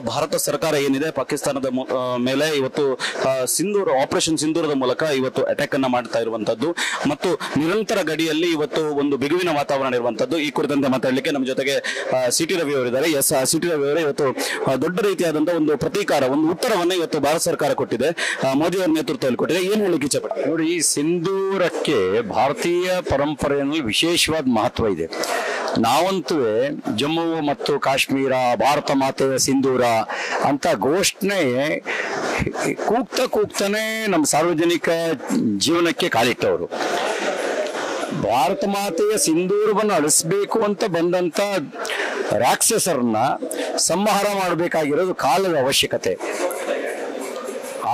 ಭಾರತ ಸರ್ಕಾರ ಏನಿದೆ ಪಾಕಿಸ್ತಾನದ ಮೇಲೆ ಇವತ್ತು ಸಿಂಧೂರ್ ಆಪರೇಷನ್ ಸಿಂಧೂರದ ಮೂಲಕ ಇವತ್ತು ಅಟ್ಯಾಕ್ ಅನ್ನ ಮಾಡ್ತಾ ಇರುವಂತದ್ದು ಮತ್ತು ನಿರಂತರ ಗಡಿಯಲ್ಲಿ ಇವತ್ತು ಒಂದು ಬಿಗುವಿನ ವಾತಾವರಣ ಇರುವಂತದ್ದು. ಈ ಕುರಿತಂತೆ ಮಾತಾಡಲಿಕ್ಕೆ ನಮ್ಮ ಜೊತೆಗೆ ಸಿಟಿ ರವಿ ಅವರಿದ್ದಾರೆ. ಎಸ್, ಸಿಟಿ ರವಿ ಅವರೇ, ಇವತ್ತು ದೊಡ್ಡ ರೀತಿಯಾದಂತಹ ಒಂದು ಪ್ರತೀಕಾರ, ಒಂದು ಉತ್ತರವನ್ನು ಇವತ್ತು ಭಾರತ ಸರ್ಕಾರ ಕೊಟ್ಟಿದೆ, ಮೋದಿ ಅವರ ನೇತೃತ್ವದಲ್ಲಿ ಕೊಟ್ಟಿದೆ. ಏನ್ ಹೇಳಿಕ್ಕೆ ಇಚ್ಛೆಪಡ್ತೀವಿ? ನೋಡಿ, ಈ ಸಿಂಧೂರಕ್ಕೆ ಭಾರತೀಯ ಪರಂಪರೆಯಲ್ಲಿ ವಿಶೇಷವಾದ ಮಹತ್ವ ಇದೆ. ನಾವಂತೂ ಜಮ್ಮು ಮತ್ತು ಕಾಶ್ಮೀರ ಭಾರತ ಮಾತೆಯ ಸಿಂಧೂರ ಅಂತ ಘೋಷಣೆ ಕೂಗ್ತಾನೆ ನಮ್ಮ ಸಾರ್ವಜನಿಕ ಜೀವನಕ್ಕೆ ಕಾಲಿಟ್ಟವರು. ಭಾರತ ಮಾತೆಯ ಸಿಂಧೂರವನ್ನು ಅಳಿಸಬೇಕು ಅಂತ ಬಂದಂತ ರಾಕ್ಷಸರನ್ನ ಸಂಹಾರ ಮಾಡಬೇಕಾಗಿರೋದು ಕಾಲದ ಅವಶ್ಯಕತೆ.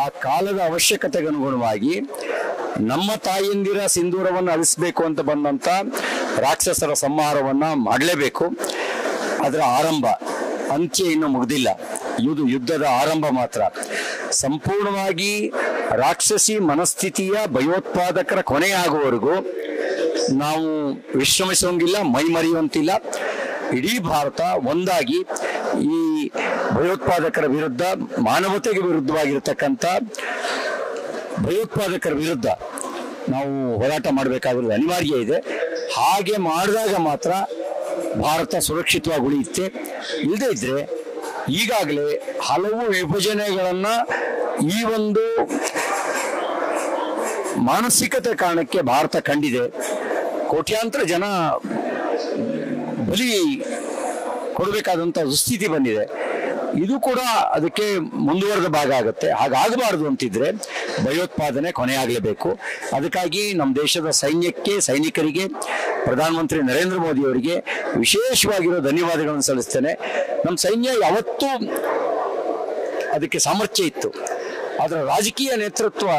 ಆ ಕಾಲದ ಅವಶ್ಯಕತೆಗೆ ಅನುಗುಣವಾಗಿ ನಮ್ಮ ತಾಯಂದಿರ ಸಿಂಧೂರವನ್ನು ಅಳಿಸಬೇಕು ಅಂತ ಬಂದಂತ ರಾಕ್ಷಸರ ಸಂಹಾರವನ್ನ ಮಾಡಲೇಬೇಕು. ಅದರ ಆರಂಭ, ಅಂತ್ಯ ಇನ್ನೂ ಮುಗಿದಿಲ್ಲ. ಇದು ಯುದ್ಧದ ಆರಂಭ ಮಾತ್ರ. ಸಂಪೂರ್ಣವಾಗಿ ರಾಕ್ಷಸಿ ಮನಸ್ಥಿತಿಯ ಭಯೋತ್ಪಾದಕರ ಕೊನೆಯಾಗುವವರೆಗೂ ನಾವು ವಿಶ್ರಮಿಸೋಂಗಿಲ್ಲ, ಮೈಮರೆಯುವಂತಿಲ್ಲ. ಇಡೀ ಭಾರತ ಒಂದಾಗಿ ಈ ಭಯೋತ್ಪಾದಕರ ವಿರುದ್ಧ, ಮಾನವತೆಗೆ ವಿರುದ್ಧವಾಗಿರತಕ್ಕಂಥ ಭಯೋತ್ಪಾದಕರ ವಿರುದ್ಧ ನಾವು ಹೋರಾಟ ಮಾಡಬೇಕಾಗಿರೋದು ಅನಿವಾರ್ಯ ಇದೆ. ಹಾಗೆ ಮಾಡಿದಾಗ ಮಾತ್ರ ಭಾರತ ಸುರಕ್ಷಿತವಾಗಿ ಉಳಿಯುತ್ತೆ. ಇಲ್ಲದೇ ಇದ್ರೆ ಈಗಾಗಲೇ ಹಲವು ವಿಭಜನೆಗಳನ್ನ ಈ ಒಂದು ಮಾನಸಿಕತೆ ಕಾರಣಕ್ಕೆ ಭಾರತ ಕಂಡಿದೆ. ಕೋಟ್ಯಾಂತರ ಜನ ಬಲಿ ಕೊಡಬೇಕಾದಂತ ದುಸ್ಥಿತಿ ಬಂದಿದೆ. ಇದು ಕೂಡ ಅದಕ್ಕೆ ಮುಂದುವರೆದ ಭಾಗ ಆಗುತ್ತೆ. ಹಾಗಾಗಬಾರದು ಅಂತಿದ್ರೆ ಭಯೋತ್ಪಾದನೆ ಕೊನೆಯಾಗಲೇಬೇಕು. ಅದಕ್ಕಾಗಿ ನಮ್ಮ ದೇಶದ ಸೈನಿಕರಿಗೆ, ಪ್ರಧಾನಮಂತ್ರಿ ನರೇಂದ್ರ ಮೋದಿ ಅವರಿಗೆ ವಿಶೇಷವಾಗಿರೋ ಧನ್ಯವಾದಗಳನ್ನು ಸಲ್ಲಿಸ್ತೇನೆ. ನಮ್ಮ ಸೈನ್ಯ ಯಾವತ್ತೂ ಅದಕ್ಕೆ ಸಾಮರ್ಥ್ಯ ಇತ್ತು, ಅದರ ರಾಜಕೀಯ ನೇತೃತ್ವ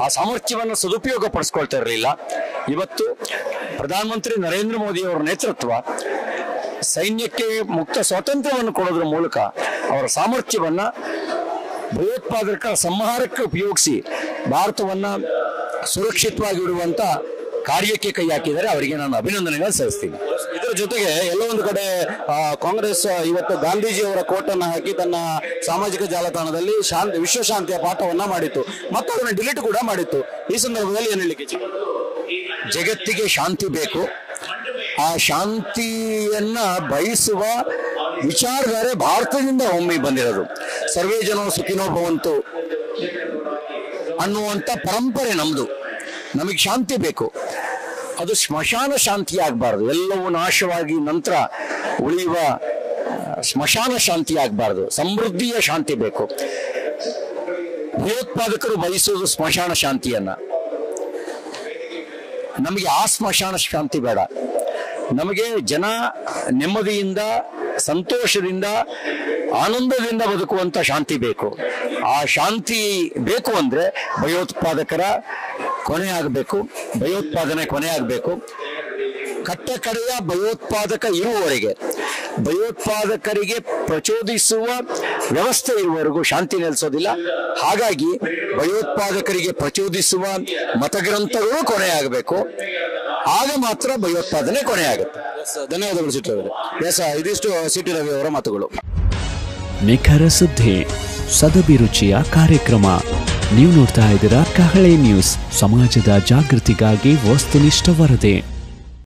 ಆ ಸಾಮರ್ಥ್ಯವನ್ನು ಸದುಪಯೋಗ ಪಡಿಸ್ಕೊಳ್ತಾ ಇರಲಿಲ್ಲ. ಇವತ್ತು ಪ್ರಧಾನಮಂತ್ರಿ ನರೇಂದ್ರ ಮೋದಿ ಅವರ ನೇತೃತ್ವ ಸೈನ್ಯಕ್ಕೆ ಮುಕ್ತ ಸ್ವಾತಂತ್ರ್ಯವನ್ನು ಕೊಡೋದ್ರ ಮೂಲಕ ಅವರ ಸಾಮರ್ಥ್ಯವನ್ನ ಭಯೋತ್ಪಾದಕರ ಸಂಹಾರಕ್ಕೆ ಉಪಯೋಗಿಸಿ ಭಾರತವನ್ನ ಸುರಕ್ಷಿತವಾಗಿ ಇಡುವಂತ ಕಾರ್ಯಕ್ಕೆ ಕೈ ಹಾಕಿದರೆ ಅವರಿಗೆ ನಾನು ಅಭಿನಂದನೆಗಳು ಸಲ್ಲಿಸ್ತೀನಿ. ಇದರ ಜೊತೆಗೆ ಎಲ್ಲೋ ಒಂದು ಕಡೆ ಕಾಂಗ್ರೆಸ್ ಇವತ್ತು ಗಾಂಧೀಜಿಯವರ ಕೋಟನ್ನು ಹಾಕಿ ತನ್ನ ಸಾಮಾಜಿಕ ಜಾಲತಾಣದಲ್ಲಿ ವಿಶ್ವಶಾಂತಿಯ ಪಾಠವನ್ನ ಮಾಡಿತ್ತು ಮತ್ತು ಅದನ್ನು ಡಿಲೀಟ್ ಕೂಡ ಮಾಡಿತ್ತು. ಈ ಸಂದರ್ಭದಲ್ಲಿ ಏನು ಹೇಳಲಿಕ್ಕೆ? ಜಗತ್ತಿಗೆ ಶಾಂತಿ ಬೇಕು. ಆ ಶಾಂತಿಯನ್ನ ಬಯಸುವ ವಿಚಾರಧಾರೆ ಭಾರತದಿಂದ ಒಮ್ಮೆ ಬಂದಿರೋದು. ಸರ್ವೇ ಜನೋ ಸುಖಿನೋ ಭವಂತು ಅನ್ನುವಂಥ ಪರಂಪರೆ ನಮ್ದು. ನಮಗೆ ಶಾಂತಿ ಬೇಕು. ಅದು ಸ್ಮಶಾನ ಶಾಂತಿ ಆಗಬಾರ್ದು. ಎಲ್ಲವೂ ನಾಶವಾಗಿ ನಂತರ ಉಳಿಯುವ ಸ್ಮಶಾನ ಶಾಂತಿ ಆಗಬಾರ್ದು. ಸಮೃದ್ಧಿಯ ಶಾಂತಿ ಬೇಕು. ಭಯೋತ್ಪಾದಕರು ಬಯಸುವುದು ಸ್ಮಶಾನ ಶಾಂತಿಯನ್ನ. ನಮಗೆ ಆ ಸ್ಮಶಾನ ಶಾಂತಿ ಬೇಡ. ನಮಗೆ ಜನ ನೆಮ್ಮದಿಯಿಂದ, ಸಂತೋಷದಿಂದ, ಆನಂದದಿಂದ ಬದುಕುವಂತ ಶಾಂತಿ ಬೇಕು. ಆ ಶಾಂತಿ ಬೇಕು ಅಂದ್ರೆ ಭಯೋತ್ಪಾದಕರ ಕೊನೆಯಾಗಬೇಕು, ಭಯೋತ್ಪಾದನೆ ಕೊನೆಯಾಗಬೇಕು. ಕಟ್ಟ ಕಡೆಯ ಭಯೋತ್ಪಾದಕ ಇರುವವರೆಗೆ, ಭಯೋತ್ಪಾದಕರಿಗೆ ಪ್ರಚೋದಿಸುವ ವ್ಯವಸ್ಥೆ ಇರುವವರೆಗೂ ಶಾಂತಿ ನೆಲೆಸೋದಿಲ್ಲ. ಹಾಗಾಗಿ ಭಯೋತ್ಪಾದಕರಿಗೆ ಪ್ರಚೋದಿಸುವ ಮತಗ್ರಂಥಗಳು ಕೊನೆಯಾಗಬೇಕು. ಆಗ ಮಾತ್ರ ಭಯೋತ್ಪಾದನೆ ಕೊನೆಯಾಗುತ್ತೆ. ಧನ್ಯವಾದಗಳು ಸಿಟಿ ರವಿ. ಎಸ್, ಇದಿಷ್ಟು ಸಿಟಿ ರವಿ ಅವರ ಮಾತುಗಳು. ನಿಖರ ಸುದ್ದಿ, ಸದಭಿರುಚಿಯ ಕಾರ್ಯಕ್ರಮ. ನೀವು ನೋಡ್ತಾ ಇದ್ದೀರಾ ಕಹಳೆ ನ್ಯೂಸ್, ಸಮಾಜದ ಜಾಗೃತಿಗಾಗಿ ವಸ್ತುನಿಷ್ಠ ವರದಿ.